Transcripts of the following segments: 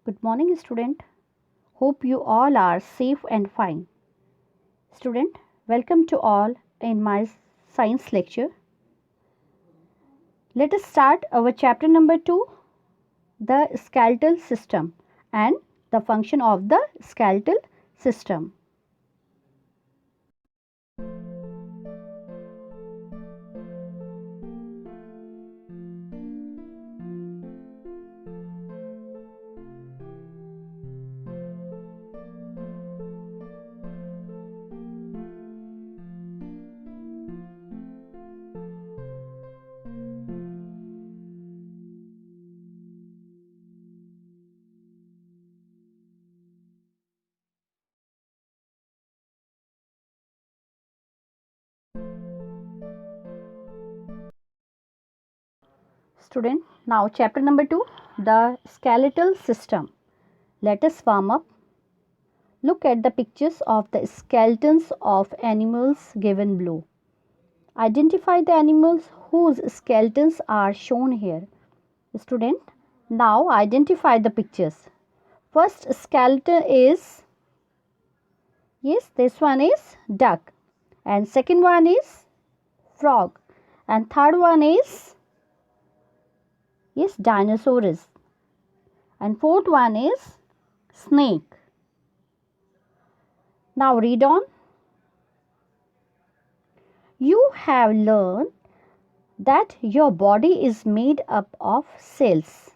Good morning, student. Hope you all are safe and fine. Student, welcome to all in my science lecture. Let us start our chapter number 2, the skeletal system and the function of the skeletal system. Student, now chapter number 2, the skeletal system. Let us warm up. Look at the pictures of the skeletons of animals given below. Identify the animals whose skeletons are shown here. Student, now identify the pictures. First skeleton is, yes, this one is duck, and second one is frog, and third one is, yes, dinosaurs, and fourth one is snake. Now read on. You have learned that your body is made up of cells.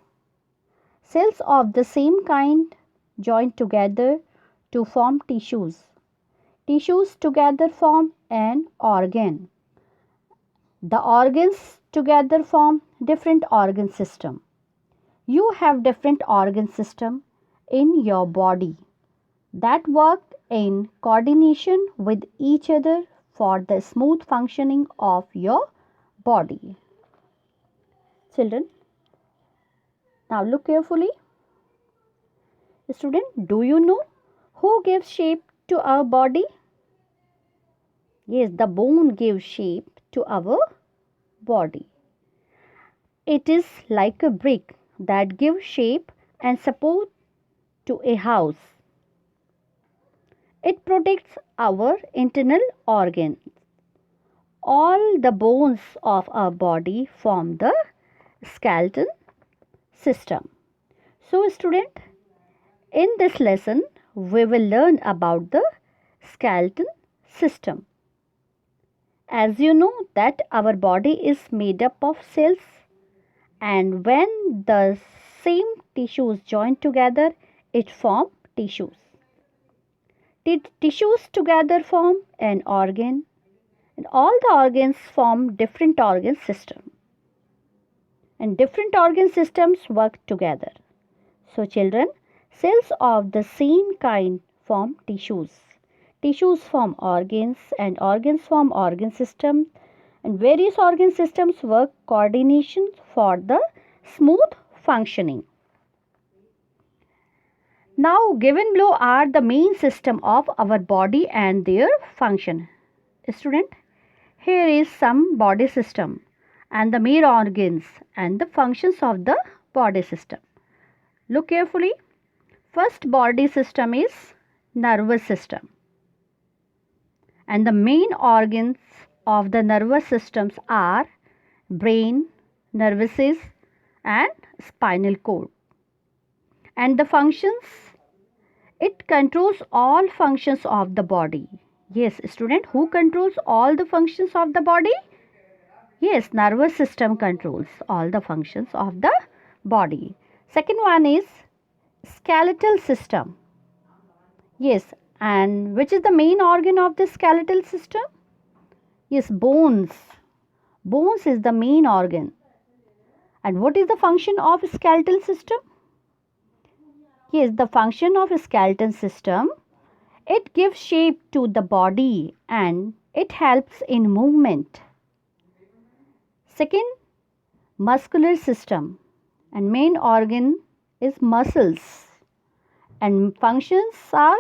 Cells of the same kind join together to form tissues. Tissues together form an organ. The organs together form different organ system. You have different organ system in your body that work in coordination with each other for the smooth functioning of your body. Children, now look carefully. Student, do you know who gives shape to our body? Yes, the bone gives shape to our body. It is like a brick that gives shape and support to a house. It protects our internal organs. All the bones of our body form the skeletal system. So, student, in this lesson, we will learn about the skeletal system. As you know that our body is made up of cells, and when the same tissues join together, it forms tissues. Tissues together form an organ, and all the organs form different organ systems, and different organ systems work together. So children, cells of the same kind form tissues. Tissues form organs, and organs form organ systems, and various organ systems work coordination for the smooth functioning. Now given below are the main system of our body and their function. Student, here is some body system and the main organs and the functions of the body system. Look carefully. First body system is nervous system, and the main organs of the nervous systems are brain, nerves and spinal cord. And the functions, it controls all functions of the body. Yes, student, who controls all the functions of the body? Yes, nervous system controls all the functions of the body. Second one is skeletal system. Yes, and which is the main organ of the skeletal system? Yes, bones. Bones is the main organ. And what is the function of skeletal system? Yes, the function of skeletal system, it gives shape to the body and it helps in movement. Second, muscular system, and main organ is muscles, and functions are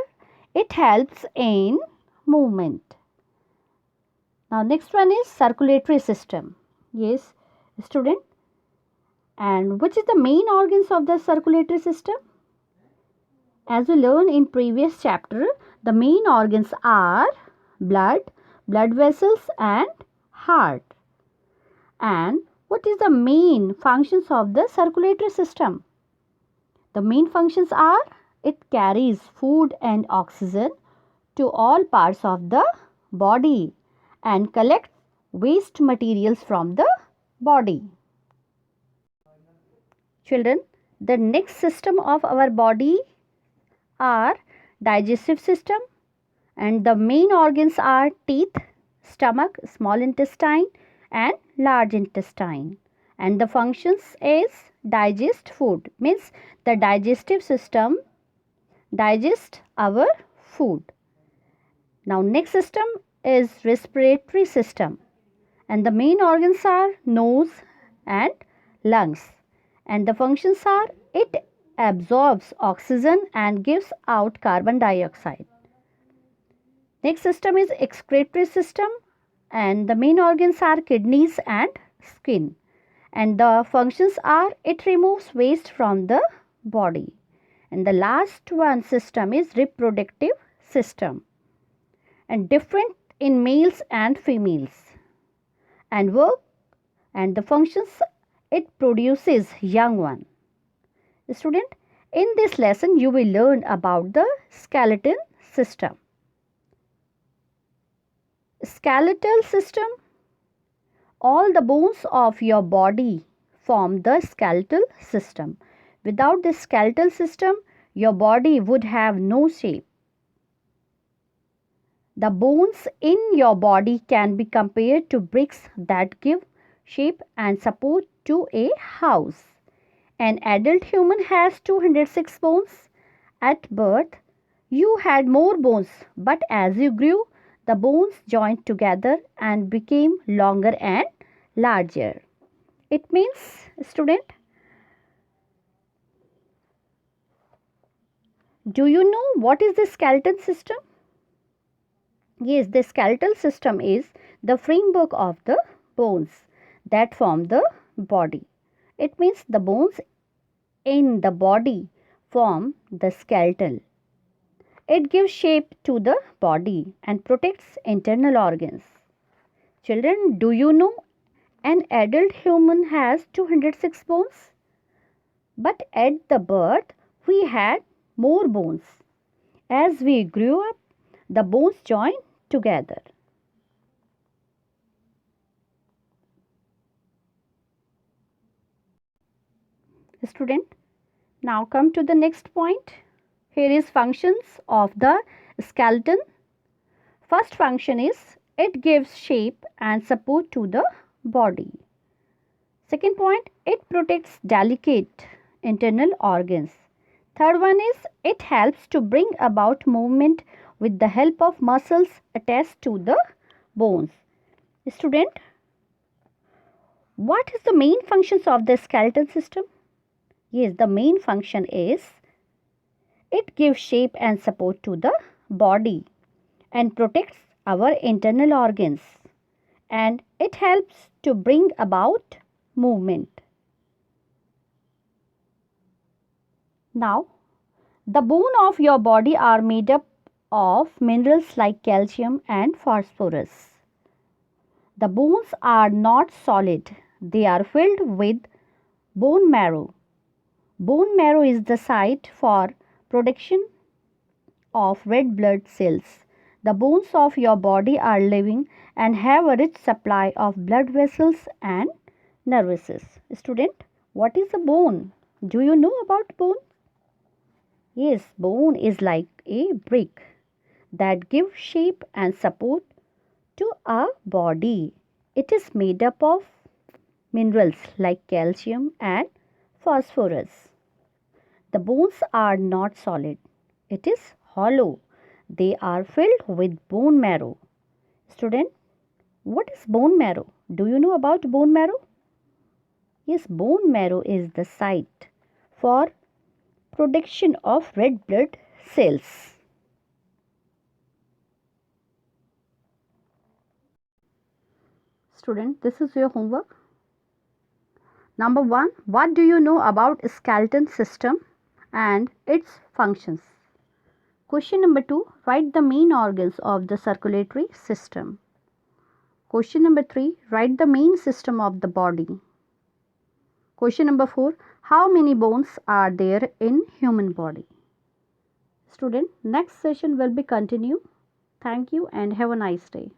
it helps in movement. Now next one is circulatory system. Yes, student, and which is the main organs of the circulatory system? As we learned in previous chapter, the main organs are blood, blood vessels and heart. And what is the main functions of the circulatory system? The main functions are it carries food and oxygen to all parts of the body and collects waste materials from the body. Children, the next system of our body are digestive system, and the main organs are teeth, stomach, small intestine and large intestine. And the functions is digest food, means the digestive system digest our food. Now next system is respiratory system, and the main organs are nose and lungs, and the functions are it absorbs oxygen and gives out carbon dioxide. Next system is excretory system, and the main organs are kidneys and skin, and the functions are it removes waste from the body. And the last one system is reproductive system, and different in males and females, and work and the functions it produces young one. Student, in this lesson you will learn about the skeletal system. Skeletal system, all the bones of your body form the skeletal system. Without the skeletal system, your body would have no shape. The bones in your body can be compared to bricks that give shape and support to a house. An adult human has 206 bones. At birth, you had more bones, but as you grew, the bones joined together and became longer and larger. It means, student, do you know what is the skeletal system? Yes, the skeletal system is the framework of the bones that form the body. It means the bones in the body form the skeletal. It gives shape to the body and protects internal organs. Children, do you know an adult human has 206 bones? But at the birth, we had more bones. As we grew up, the bones joined together. Student, now come to the next point. Here is functions of the skeleton. First function is it gives shape and support to the body. Second point, it protects delicate internal organs. Third one is it helps to bring about movement with the help of muscles attached to the bones. Student, what is the main functions of the skeletal system? Yes, the main function is it gives shape and support to the body and protects our internal organs, and it helps to bring about movement. Now, the bone of your body are made up of minerals like calcium and phosphorus. The bones are not solid, they are filled with bone marrow. Bone marrow is the site for production of red blood cells. The bones of your body are living and have a rich supply of blood vessels and nerves. Student, what is a bone? Do you know about bone? Yes, bone is like a brick that gives shape and support to our body. It is made up of minerals like calcium and phosphorus. The bones are not solid. It is hollow. They are filled with bone marrow. Student, what is bone marrow? Do you know about bone marrow? Yes, bone marrow is the site for production of red blood cells. Student, this is your homework. Number 1, what do you know about skeleton system? and its functions. Question number 2. Write the main organs of the circulatory system. Question number 3. Write the main system of the body. Question number 4. How many bones are there in human body? Student, next session will be continued. Thank you and have a nice day.